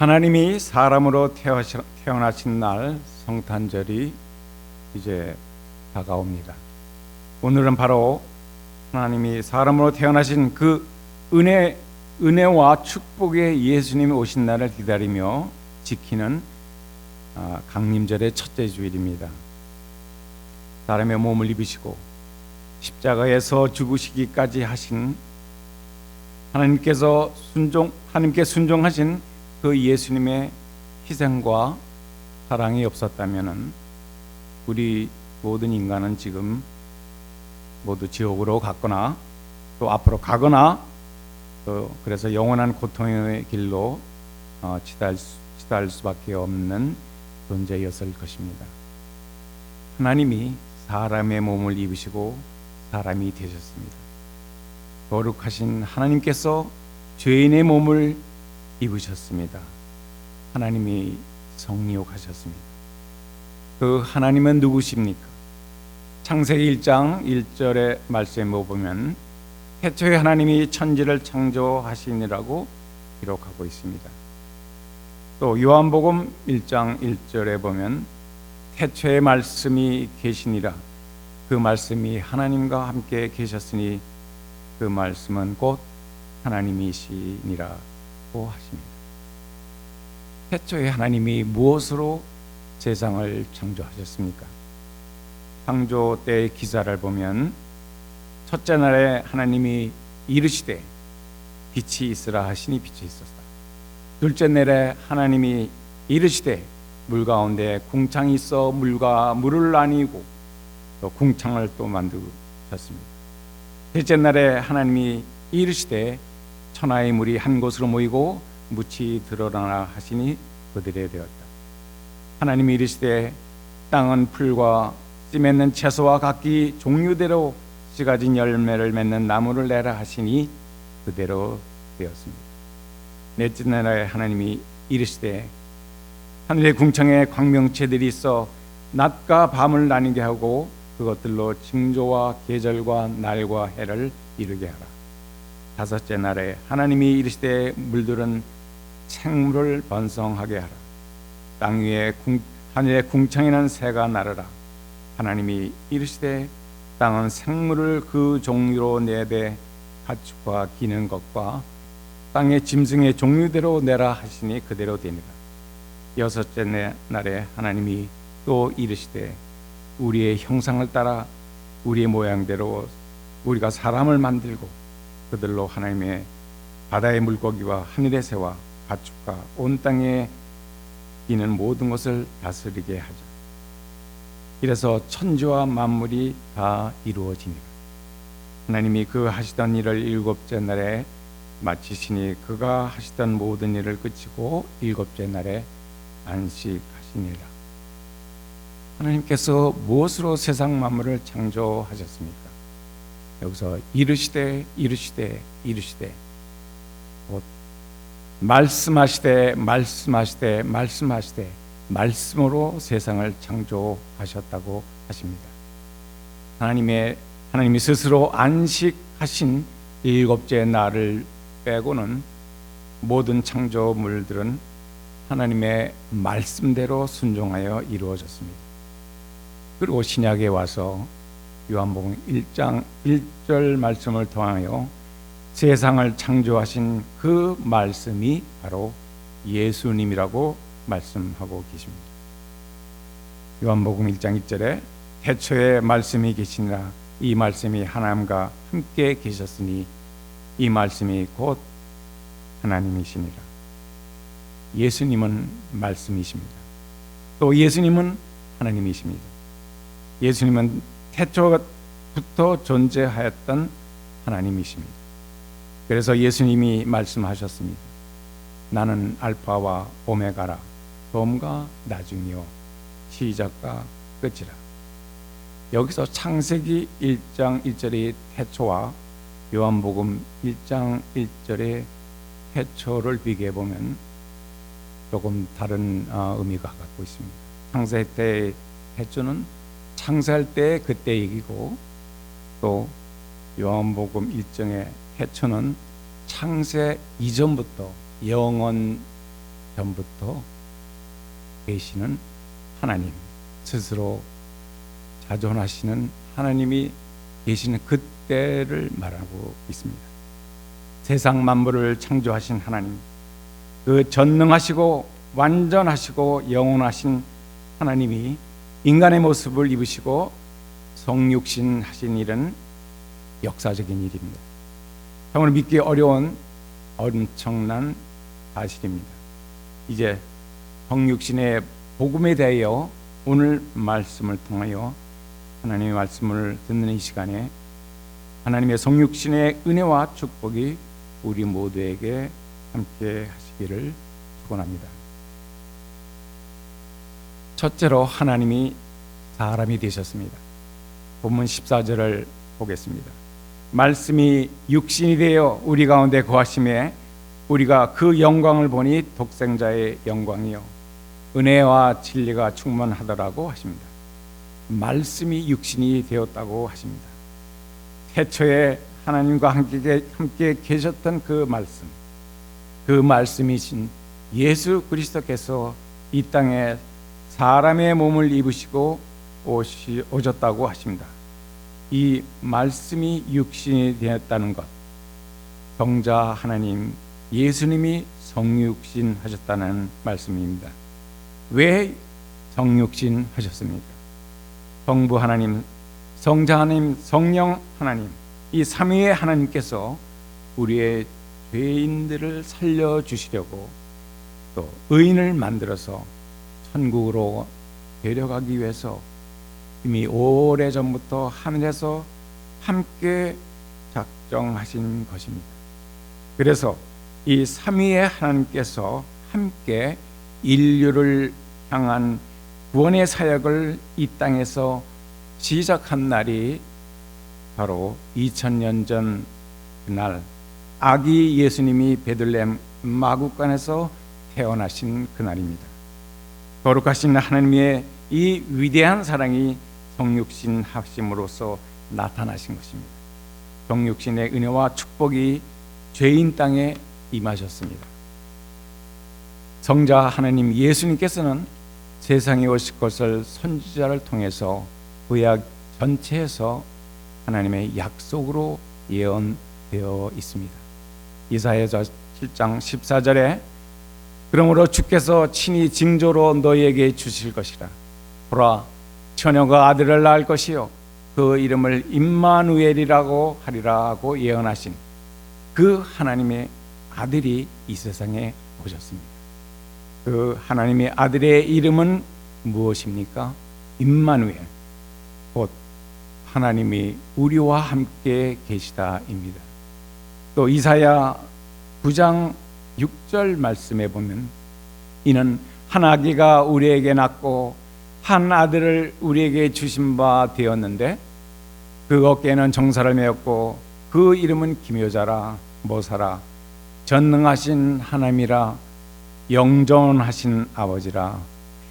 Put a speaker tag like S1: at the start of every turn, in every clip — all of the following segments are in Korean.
S1: 하나님이 사람으로 태어나신 날 성탄절이 이제 다가옵니다. 오늘은 바로 하나님이 사람으로 태어나신 그 은혜와 축복의 예수님이 오신 날을 기다리며 지키는 강림절의 첫째 주일입니다. 사람의 몸을 입으시고 십자가에서 죽으시기까지 하신 하나님께 순종하신 그 예수님의 희생과 사랑이 없었다면은 우리 모든 인간은 지금 모두 지옥으로 갔거나 또 앞으로 가거나 또 그래서 영원한 고통의 길로 치달 수밖에 없는 존재였을 것입니다. 하나님이 사람의 몸을 입으시고 사람이 되셨습니다. 거룩하신 하나님께서 죄인의 몸을 입으셨습니다. 하나님이 성육하셨습니다. 그 하나님은 누구십니까? 창세기 1장 1절의 말씀에 보면 태초에 하나님이 천지를 창조하시니라고 기록하고 있습니다. 또 요한복음 1장 1절에 보면 태초에 말씀이 계시니라, 그 말씀이 하나님과 함께 계셨으니 그 말씀은 곧 하나님이시니라고 하십니다. 태초에 하나님이 무엇으로 세상을 창조하셨습니까? 창조 때의 기사를 보면 첫째 날에 하나님이 이르시되 빛이 있으라 하시니 빛이 있었다. 둘째 날에 하나님이 이르시되 물 가운데 궁창이 있어 물과 물을 나뉘고 또 궁창을 또 만드셨습니다. 셋째 날에 하나님이 이르시되 천하의 물이 한 곳으로 모이고 묻이 드러나라 하시니 그들에 되었다. 하나님이 이르시되 땅은 풀과 씨 맺는 채소와 각기 종류대로 씨 가진 열매를 맺는 나무를 내라 하시니 그대로 되었습니다. 넷째 날에 하나님이 이르시되 하늘의 궁창에 광명체들이 있어 낮과 밤을 나뉘게 하고 그것들로 징조와 계절과 날과 해를 이루게 하라. 다섯째 날에 하나님이 이르시되 물들은 생물을 번성하게 하라. 땅 위에 하늘의 궁창에는 새가 나르라. 하나님이 이르시되 땅은 생물을 그 종류로 내되 가축과 기는 것과 땅의 짐승의 종류대로 내라 하시니 그대로 되니라. 여섯째 날에 하나님이 또 이르시되 우리의 형상을 따라 우리의 모양대로 우리가 사람을 만들고 그들로 하나님의 바다의 물고기와 하늘의 새와 가축과 온 땅에 기는 모든 것을 다스리게 하자. 이래서 천지와 만물이 다 이루어지니라. 하나님이 그 하시던 일을 일곱째 날에 마치시니 그가 하시던 모든 일을 끝이고 일곱째 날에 안식하시니라. 하나님께서 무엇으로 세상 만물을 창조하셨습니까? 여기서 이르시되 곧 말씀하시되 말씀으로 세상을 창조하셨다고 하십니다. 하나님이 스스로 안식하신 일곱째 날을 빼고는 모든 창조물들은 하나님의 말씀대로 순종하여 이루어졌습니다. 그리고 신약에 와서 요한복음 1장 1절 말씀을 통하여 세상을 창조하신 그 말씀이 바로 예수님이라고 말씀하고 계십니다. 요한복음 1장 1절에 태초에 말씀이 계시니라, 이 말씀이 하나님과 함께 계셨으니 이 말씀이 곧 하나님이시니라. 예수님은 말씀이십니다. 또 예수님은 하나님이십니다. 예수님은 태초부터 존재하였던 하나님이십니다. 그래서 예수님이 말씀하셨습니다. 나는 알파와 오메가라, 처음과 나중이요 시작과 끝이라. 여기서 창세기 1장 1절의 태초와 요한복음 1장 1절의 태초를 비교해 보면 조금 다른 의미가 갖고 있습니다. 창세 때의 태초는 창세할 때 그때 얘기고, 또 요한복음 1장의 태초는 창세 이전부터 전부터 계시는 하나님, 스스로 자존하시는 하나님이 계시는 그때를 말하고 있습니다. 세상 만물을 창조하신 하나님, 그 전능하시고 완전하시고 영원하신 하나님이 인간의 모습을 입으시고 성육신 하신 일은 역사적인 일입니다. 정말 믿기 어려운 엄청난 사실입니다. 이제 성육신의 복음에 대하여 오늘 말씀을 통하여 하나님의 말씀을 듣는 이 시간에 하나님의 성육신의 은혜와 축복이 우리 모두에게 함께 하시기를 축원합니다. 첫째로 하나님이 사람이 되셨습니다. 본문 14절을 보겠습니다. 말씀이 육신이 되어 우리 가운데 거하심에 우리가 그 영광을 보니 독생자의 영광이요 은혜와 진리가 충만하더라고 하십니다. 말씀이 육신이 되었다고 하십니다. 태초에 하나님과 함께 계셨던 그 말씀이신 예수 그리스도께서 이 땅에 사람의 몸을 입으시고 오셨다고 하십니다. 이 말씀이 육신이 되었다는 것, 성자 하나님 예수님이 성육신 하셨다는 말씀입니다. 왜 성육신 하셨습니까? 성부 하나님, 성자 하나님, 성령 하나님, 이 삼위의 하나님께서 우리의 죄인들을 살려주시려고 또 의인을 만들어서 천국으로 데려가기 위해서 이미 오래전부터 하늘에서 함께 작정하신 것입니다. 그래서 이 삼위의 하나님께서 함께 인류를 향한 구원의 사역을 이 땅에서 시작한 날이 바로 2000년 전 그날 아기 예수님이 베들레헴 마구간에서 태어나신 그날입니다. 거룩하신 하나님의 이 위대한 사랑이 성육신 하심으로써 나타나신 것입니다. 성육신의 은혜와 축복이 죄인 땅에 임하셨습니다. 성자 하나님 예수님께서는 세상에 오실 것을 선지자를 통해서 구약 전체에서 하나님의 약속으로 예언되어 있습니다. 이사야서 7장 14절에 그러므로 주께서 친히 징조로 너희에게 주실 것이라. 보라, 처녀가 아들을 낳을 것이요 그 이름을 임마누엘이라고 하리라고 예언하신 그 하나님의 아들이 이 세상에 오셨습니다. 그 하나님의 아들의 이름은 무엇입니까? 임마누엘, 곧 하나님이 우리와 함께 계시다입니다. 또 이사야 9장 6절 말씀에 보면 이는 한 아기가 우리에게 낳고 한 아들을 우리에게 주신 바 되었는데 그 어깨에는 정사를 메었고 그 이름은 기묘자라 모사라 전능하신 하나님이라 영존하신 아버지라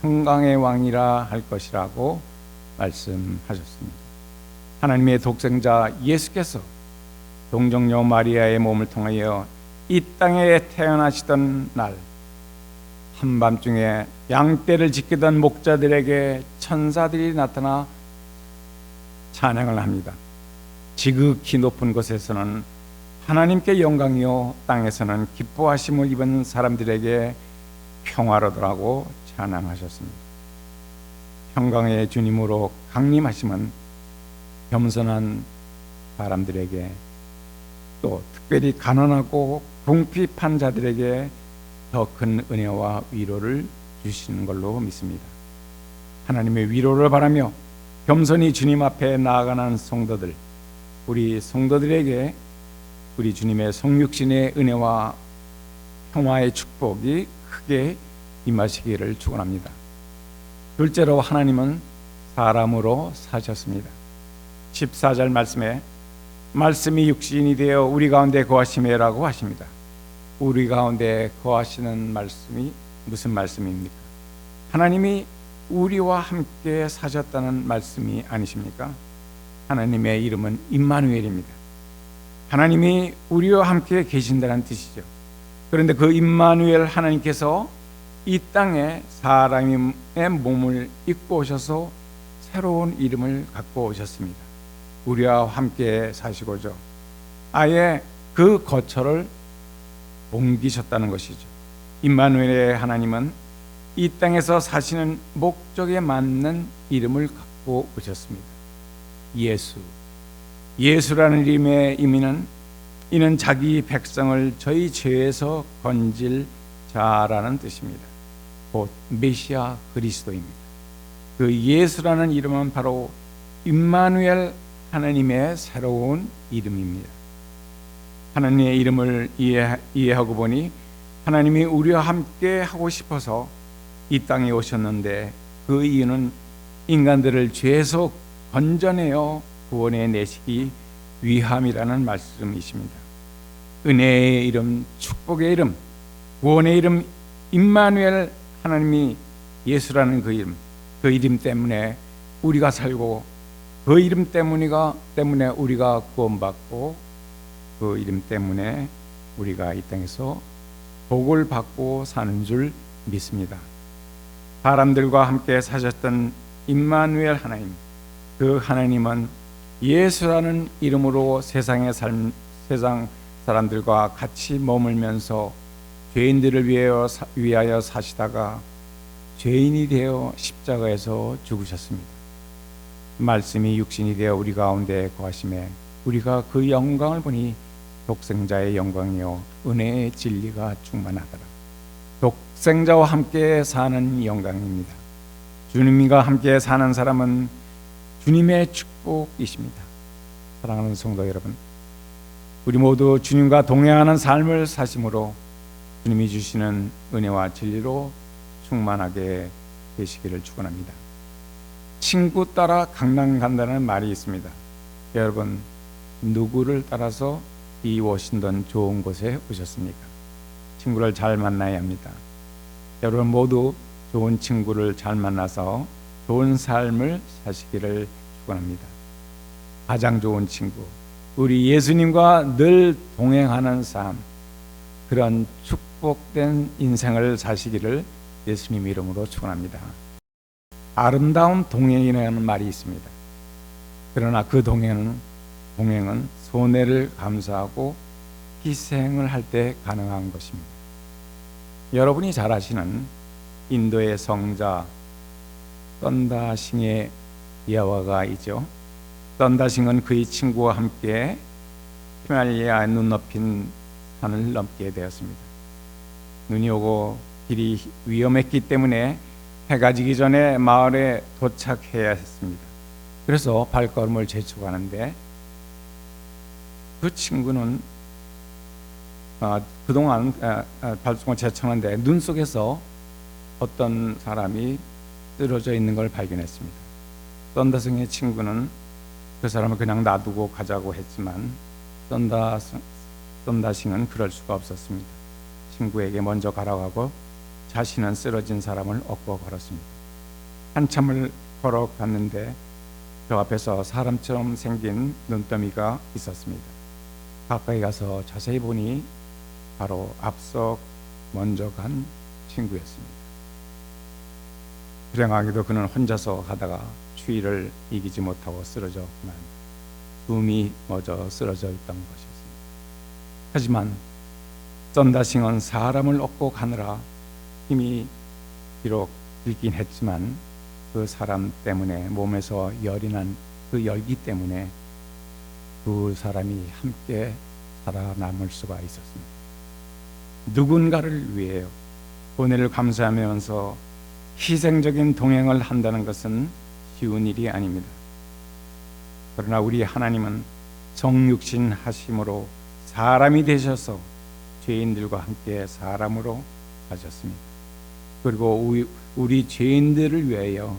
S1: 평강의 왕이라 할 것이라고 말씀하셨습니다. 하나님의 독생자 예수께서 동정녀 마리아의 몸을 통하여 이 땅에 태어나시던 날 한밤중에 양떼를 지키던 목자들에게 천사들이 나타나 찬양을 합니다. 지극히 높은 곳에서는 하나님께 영광이요 땅에서는 기뻐하심을 입은 사람들에게 평화로더라고 찬양하셨습니다. 평강의 주님으로 강림하심은 겸손한 사람들에게 또 특별히 가난하고 궁핍한 자들에게 더 큰 은혜와 위로를 주시는 걸로 믿습니다. 하나님의 위로를 바라며 겸손히 주님 앞에 나아가는 성도들, 우리 성도들에게 우리 주님의 성육신의 은혜와 평화의 축복이 크게 임하시기를 축원합니다. 둘째로 하나님은 사람으로 사셨습니다. 14절 말씀에 말씀이 육신이 되어 우리 가운데 거하심이라고 하십니다. 우리 가운데 거하시는 말씀이 무슨 말씀입니까? 하나님이 우리와 함께 사셨다는 말씀이 아니십니까? 하나님의 이름은 임마누엘입니다. 하나님이 우리와 함께 계신다는 뜻이죠. 그런데 그 임마누엘 하나님께서 이 땅에 사람의 몸을 입고 오셔서 새로운 이름을 갖고 오셨습니다. 우리와 함께 사시고죠. 아예 그 거처를 옮기셨다는 것이죠. 임마누엘의 하나님은 이 땅에서 사시는 목적에 맞는 이름을 갖고 오셨습니다. 예수. 예수라는 이름의 의미는 이는 자기 백성을 저희 죄에서 건질 자라는 뜻입니다. 곧 메시아 그리스도입니다. 그 예수라는 이름은 바로 임마누엘 하나님의 새로운 이름입니다. 하나님의 이름을 이해하고 보니 하나님이 우리와 함께 하고 싶어서 이 땅에 오셨는데 그 이유는 인간들을 죄에서 건져내어 구원해 내시기 위함이라는 말씀이십니다. 은혜의 이름, 축복의 이름, 구원의 이름 임마누엘 하나님이 예수라는 그 이름 때문에 우리가 살고 그 이름 때문에 우리가 구원받고 그 이름 때문에 우리가 이 땅에서 복을 받고 사는 줄 믿습니다. 사람들과 함께 사셨던 임마누엘 하나님, 그 하나님은 예수라는 이름으로 세상 사람들과 같이 머물면서 죄인들을 위하여 사시다가 죄인이 되어 십자가에서 죽으셨습니다. 말씀이 육신이 되어 우리 가운데 거하심에 우리가 그 영광을 보니 독생자의 영광이요 은혜의 진리가 충만하더라. 독생자와 함께 사는 영광입니다. 주님과 함께 사는 사람은 주님의 축복이십니다. 사랑하는 성도 여러분, 우리 모두 주님과 동행하는 삶을 사심으로 주님이 주시는 은혜와 진리로 충만하게 되시기를 축원합니다. 친구 따라 강남 간다는 말이 있습니다. 여러분, 누구를 따라서 이 워싱턴 좋은 곳에 오셨습니까? 친구를 잘 만나야 합니다. 여러분 모두 좋은 친구를 잘 만나서 좋은 삶을 사시기를 축원합니다. 가장 좋은 친구, 우리 예수님과 늘 동행하는 삶, 그런 축복된 인생을 사시기를 예수님 이름으로 축원합니다. 아름다운 동행이라는 말이 있습니다. 그러나 그 동행은 손해를 감수하고 희생을 할 때 가능한 것입니다. 여러분이 잘 아시는 인도의 성자 썬다싱의 예화가 있죠. 썬다싱은 그의 친구와 함께 히말라야 눈 높인 산을 넘게 되었습니다. 눈이 오고 길이 위험했기 때문에 해가 지기 전에 마을에 도착해야 했습니다. 그래서 발걸음을 재촉하는데 그 친구는 그동안 발걸음을 재촉하는데 눈 속에서 어떤 사람이 쓰러져 있는 걸 발견했습니다. 썬다싱의 친구는 그 사람을 그냥 놔두고 가자고 했지만 썬다싱은 그럴 수가 없었습니다. 친구에게 먼저 가라고 하고 자신은 쓰러진 사람을 업고 걸었습니다. 한참을 걸어갔는데 그 앞에서 사람처럼 생긴 눈더미가 있었습니다. 가까이 가서 자세히 보니 바로 앞서 먼저 간 친구였습니다. 불행하게도 그는 혼자서 가다가 추위를 이기지 못하고 쓰러졌지만 숨이 멎어 쓰러져 있던 것이었습니다. 하지만 썬다싱은 사람을 업고 가느라 힘이 비록 들긴 했지만 그 사람 때문에 몸에서 열이 난 그 열기 때문에 두 사람이 함께 살아남을 수가 있었습니다. 누군가를 위해요. 은혜를 감사하면서 희생적인 동행을 한다는 것은 쉬운 일이 아닙니다. 그러나 우리 하나님은 성육신 하심으로 사람이 되셔서 죄인들과 함께 사람으로 사셨습니다. 그리고 우리 죄인들을 위하여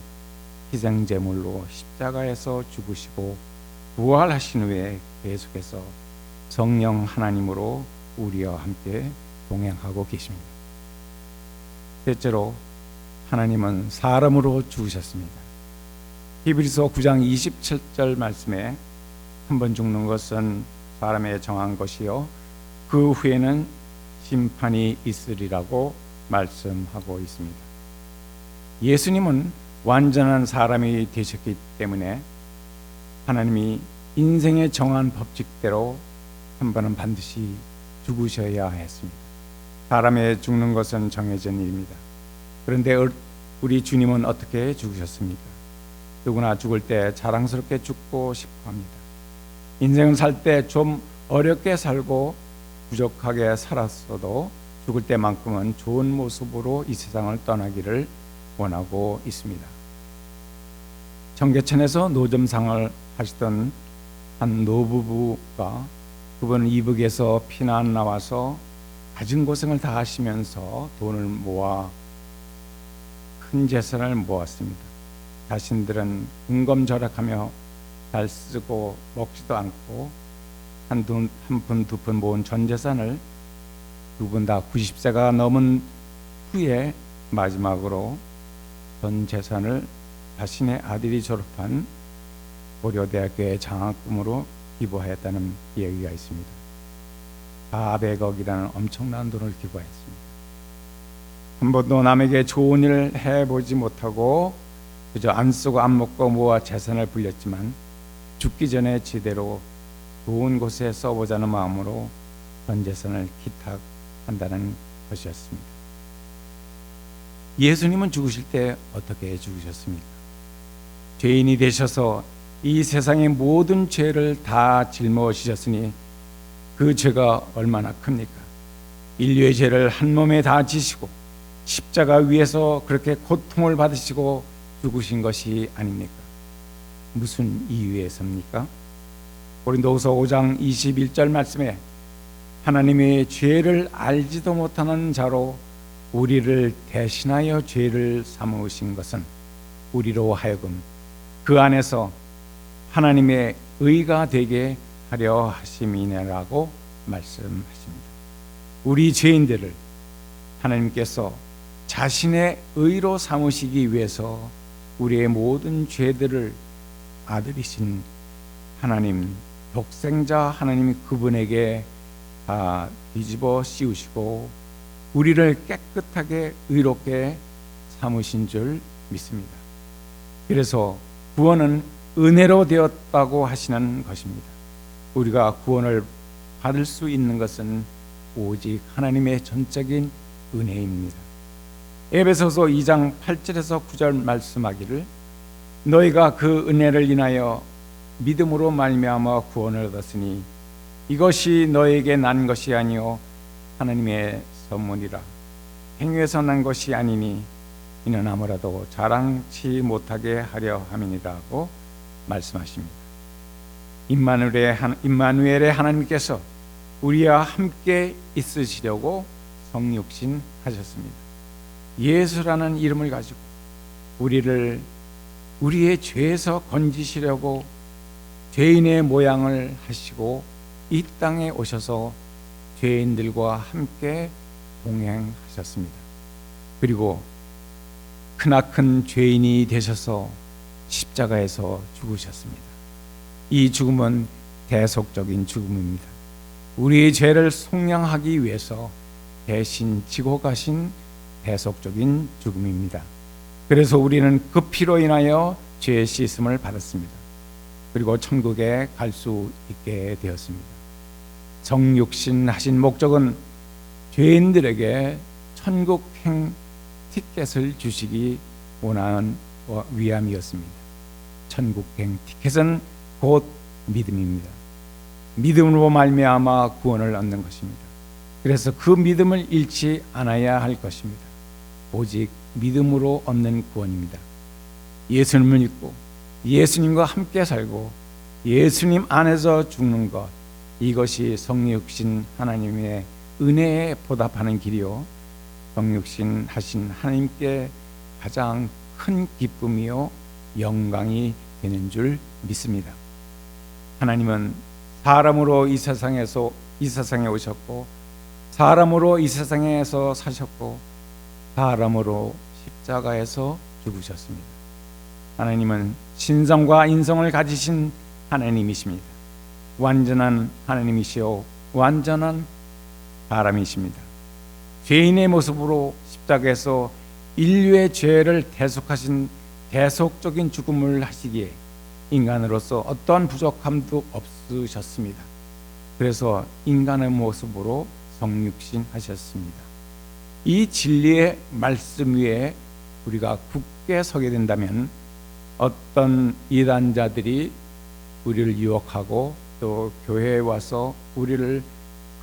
S1: 희생제물로 십자가에서 죽으시고 부활하신 후에 계속해서 성령 하나님으로 우리와 함께 동행하고 계십니다. 셋째로 하나님은 사람으로 죽으셨습니다. 히브리서 9장 27절 말씀에 한 번 죽는 것은 사람에 정한 것이요 그 후에는 심판이 있으리라고 말씀하고 있습니다. 예수님은 완전한 사람이 되셨기 때문에 하나님이 인생의 정한 법칙대로 한 번은 반드시 죽으셔야 했습니다. 사람의 죽는 것은 정해진 일입니다. 그런데 우리 주님은 어떻게 죽으셨습니까? 누구나 죽을 때 자랑스럽게 죽고 싶어 합니다. 인생을 살 때 좀 어렵게 살고 부족하게 살았어도 죽을 때만큼은 좋은 모습으로 이 세상을 떠나기를 원하고 있습니다. 청계천에서 노점상을 하시던 한 노부부가 그분 이북에서 피난 나와서 갖은 고생을 다 하시면서 돈을 모아 큰 재산을 모았습니다. 자신들은 근검절약하며 잘 쓰고 먹지도 않고 한 푼 두 푼 모은 전 재산을 두 분 다 90세가 넘은 후에 마지막으로 전 재산을 자신의 아들이 졸업한 고려대학교의 장학금으로 기부하였다는 이야기가 있습니다. 400억이라는 엄청난 돈을 기부했습니다. 한 번도 남에게 좋은 일을 해보지 못하고 그저 안 쓰고 안 먹고 모아 재산을 불렸지만 죽기 전에 제대로 좋은 곳에 써보자는 마음으로 전 재산을 기탁한다는 것이었습니다. 예수님은 죽으실 때 어떻게 죽으셨습니까? 죄인이 되셔서 이 세상의 모든 죄를 다 짊어지셨으니 그 죄가 얼마나 큽니까? 인류의 죄를 한 몸에 다 지시고 십자가 위에서 그렇게 고통을 받으시고 죽으신 것이 아닙니까? 무슨 이유에서입니까? 고린도후서 5장 21절 말씀에 하나님의 죄를 알지도 못하는 자로 우리를 대신하여 죄를 삼으신 것은 우리로 하여금 그 안에서 하나님의 의가 되게 하려 하심이라고 말씀하십니다. 우리 죄인들을 하나님께서 자신의 의로 삼으시기 위해서 우리의 모든 죄들을 아들이신 하나님, 독생자 하나님이 그분에게 다 뒤집어 씌우시고 우리를 깨끗하게 의롭게 삼으신 줄 믿습니다. 그래서 구원은 은혜로 되었다고 하시는 것입니다. 우리가 구원을 받을 수 있는 것은 오직 하나님의 전적인 은혜입니다. 에베소서 2장 8절에서 9절 말씀하기를 너희가 그 은혜를 인하여 믿음으로 말미암아 구원을 얻었으니 이것이 너에게 난 것이 아니요 하나님의 선물이라 행위에서 난 것이 아니니 이는 아무라도 자랑치 못하게 하려 함이니라고 말씀하십니다. 임마누엘의 하나님께서 우리와 함께 있으시려고 성육신 하셨습니다. 예수라는 이름을 가지고 우리를 우리의 죄에서 건지시려고 죄인의 모양을 하시고 이 땅에 오셔서 죄인들과 함께 동행하셨습니다. 그리고 크나큰 죄인이 되셔서 십자가에서 죽으셨습니다. 이 죽음은 대속적인 죽음입니다. 우리의 죄를 속량하기 위해서 대신 지고 가신 대속적인 죽음입니다. 그래서 우리는 그 피로 인하여 죄의 씻음을 받았습니다. 그리고 천국에 갈 수 있게 되었습니다. 성육신 하신 목적은 죄인들에게 천국행 티켓을 주시기 원하는 위함이었습니다. 천국행 티켓은 곧 믿음입니다. 믿음으로 말미암아 구원을 얻는 것입니다. 그래서 그 믿음을 잃지 않아야 할 것입니다. 오직 믿음으로 얻는 구원입니다. 예수님을 믿고 예수님과 함께 살고 예수님 안에서 죽는 것, 이것이 성육신 하나님의 은혜에 보답하는 길이요 성육신 하신 하나님께 가장 큰 기쁨이요 영광이 되는 줄 믿습니다. 하나님은 사람으로 이 세상에 오셨고 사람으로 이 세상에서 사셨고 사람으로 십자가에서 죽으셨습니다. 하나님은 신성과 인성을 가지신 하나님이십니다. 완전한 하나님이시요 완전한 사람이십니다. 죄인의 모습으로 십자가에서 인류의 죄를 대속하신 대속적인 죽음을 하시기에 인간으로서 어떠한 부족함도 없으셨습니다. 그래서 인간의 모습으로 성육신 하셨습니다. 이 진리의 말씀 위에 우리가 굳게 서게 된다면 어떤 이단자들이 우리를 유혹하고 또 교회에 와서 우리를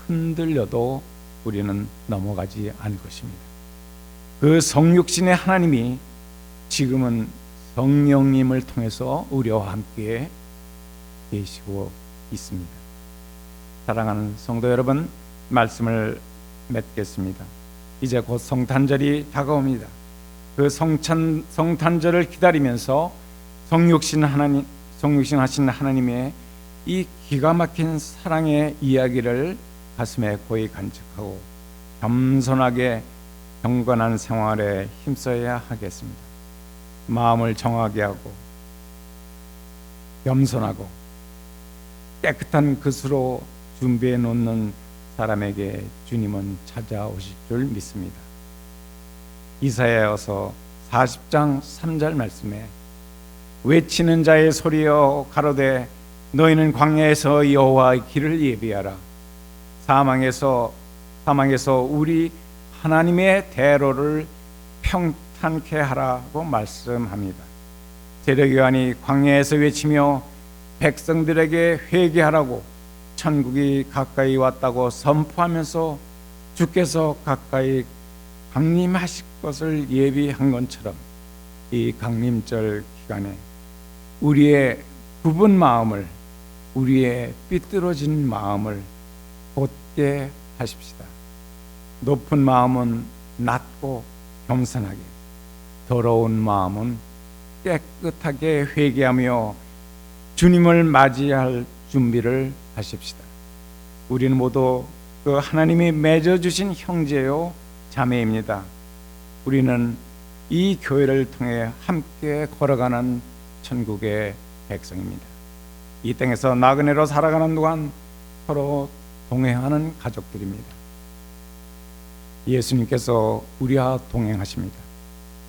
S1: 흔들려도 우리는 넘어가지 않을 것입니다. 그 성육신의 하나님이 지금은 성령님을 통해서 우리와 함께 계시고 있습니다. 사랑하는 성도 여러분, 말씀을 맺겠습니다. 이제 곧 성탄절이 다가옵니다. 그 성탄절을 기다리면서 성육신 하신 하나님의 이 기가 막힌 사랑의 이야기를 가슴에 고이 간직하고 겸손하게 경건한 생활에 힘써야 하겠습니다. 마음을 정하게 하고 겸손하고 깨끗한 것으로 준비해 놓는 사람에게 주님은 찾아오실 줄 믿습니다. 이사야서 40장 3절 말씀에 외치는 자의 소리여 가로되 너희는 광야에서 여호와의 길을 예비하라. 사망에서 우리 하나님의 대로를 평탄케 하라고 말씀합니다. 세례요한이 광야에서 외치며 백성들에게 회개하라고 천국이 가까이 왔다고 선포하면서 주께서 가까이 강림하실 것을 예비한 것처럼 이 강림절 기간에 우리의 굽은 마음을, 우리의 삐뚤어진 마음을 곧게 하십시다. 높은 마음은 낮고 겸손하게, 더러운 마음은 깨끗하게 회개하며 주님을 맞이할 준비를 하십시다. 우리는 모두 그 하나님이 맺어주신 형제요 자매입니다. 우리는 이 교회를 통해 함께 걸어가는 천국의 백성입니다. 이 땅에서 나그네로 살아가는 동안 서로 동행하는 가족들입니다. 예수님께서 우리와 동행하십니다.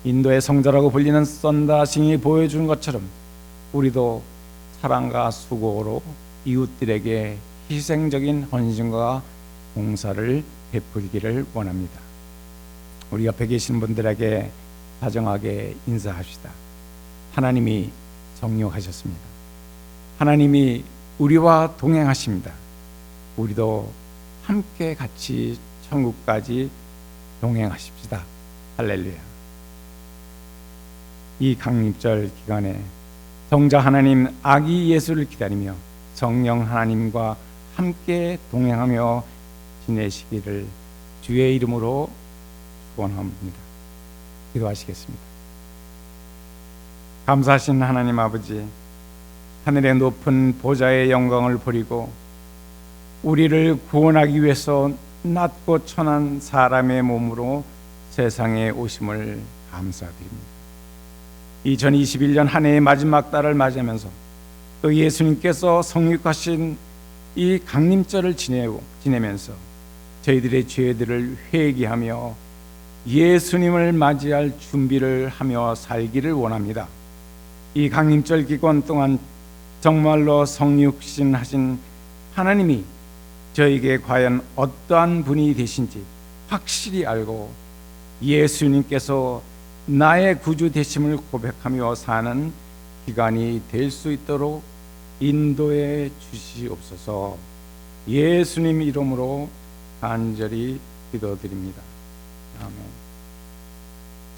S1: 인도의 성자라고 불리는 썬다싱이 보여준 것처럼 우리도 사랑과 수고로 이웃들에게 희생적인 헌신과 봉사를 베풀기를 원합니다. 우리 옆에 계신 분들에게 다정하게 인사합시다. 하나님이 정욕하셨습니다. 하나님이 우리와 동행하십니다. 우리도 함께 같이 천국까지 동행하십시다. 할렐루야. 이 강림절 기간에 성자 하나님 아기 예수를 기다리며 성령 하나님과 함께 동행하며 지내시기를 주의 이름으로 축원합니다. 기도하시겠습니다. 감사하신 하나님 아버지, 하늘의 높은 보좌의 영광을 버리고 우리를 구원하기 위해서 낮고 천한 사람의 몸으로 세상에 오심을 감사드립니다. 2021년 한 해의 마지막 달을 맞이하면서 또 예수님께서 성육하신 이 강림절을 지내면서 저희들의 죄들을 회개하며 예수님을 맞이할 준비를 하며 살기를 원합니다. 이 강림절 기간 동안 정말로 성육신 하신 하나님이 저에게 과연 어떠한 분이 되신지 확실히 알고 예수님께서 나의 구주 되심을 고백하며 사는 기간이 될 수 있도록 인도해 주시옵소서. 예수님 이름으로 간절히 기도드립니다. 아멘.